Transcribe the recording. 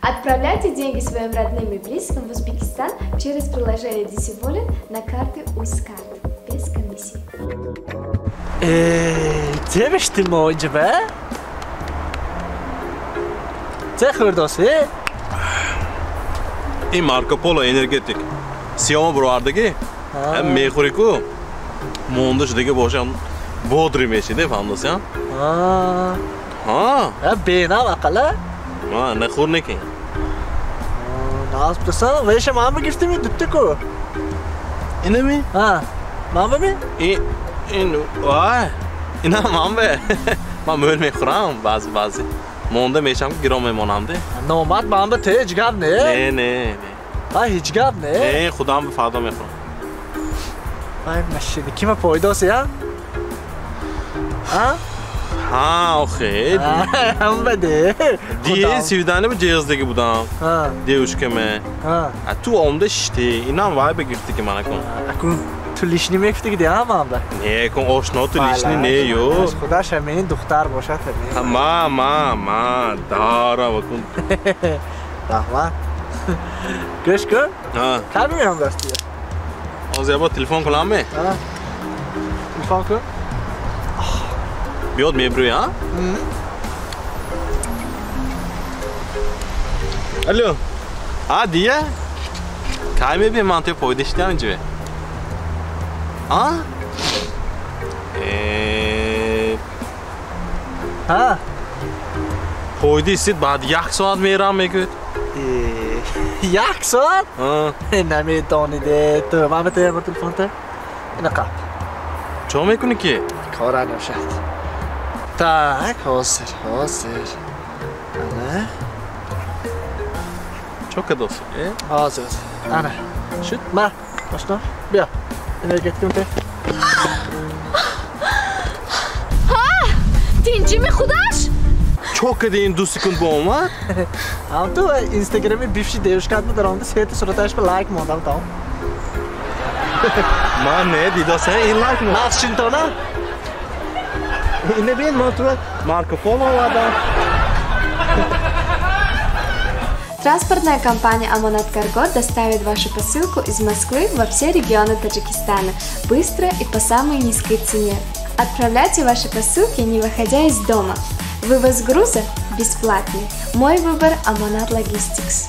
Отправляйте деньги своим родным и близким в Узбекистан через приложение Disivolet на карты Uzcard без комиссии. Demiştim o önce be. Tekrar dosyayı. این Marco Polo energetik. Siyama buralardaki hem mekuriku monda şuradaki boşan Bodrum yaşıydı efendim ya. Ha. Ya beyna bakala. Ha ne kur ne ki? Nasıl pırsan? Veşe mama girdi mi düttük o? İne mi? Ha. Mama mi? Vay. İne mama be. Ben böyle mekuram bazı. Monda meşam girom monamde. Nomad mama te hiç gab ne? Ne. Ha hiç gab ne? Ne khudam bir fada mekuram. Ay maşallah kime poydos ya? Ha? Ha okey. Hem de. Diye sivdane mi ceyazdaki budam? Ha. Diye uçkeme. Ha. Tu omda işte inan vay be girdi ki bana kon. Akun tulishni mekfti gidiyor ha mama. Ne kon oşno tulishni ne yo? Xuda şemenin doktor boşat ne? Ma dara bakın. Tamam. Köşkü? Ha. Kalmıyorum dostu ya. O zaman telefon kullan mı? Ha. Telefon ku? Biyod mebru ya? Alo. Ha diye? Kayme bir mantığı poydu işte önce. Ha? Ha. Poydu isit bad yak saat meram mekut. Jak så? Ha. Nej men Tony det du var med det på telefonen. En kap. Çok mekun ki? Koran nöşet. Tak, hazır. Ana. Çok kados. Hazır. Ana. Şut ma. Başla. Bir. Energetik mi? Ha! Tinci mi Xudaş? Çok kadın 2 sekund bu olma. Am tu Instagram'e bir şey değişkat mı darandı? Seyirci surataş bir like mı ondan tamam. Ma ne dida sen in like mı? Nasıl şimdi ona? Ne ben motor Marco Polo adam. Транспортная компания Amonat Cargo доставит вашу посылку из Москвы во все регионы Таджикистана быстро и по самой низкой цене. Отправляйте ваши посылки, не выходя из дома. Вывоз груза бесплатный. Мой выбор Amonat Logistics.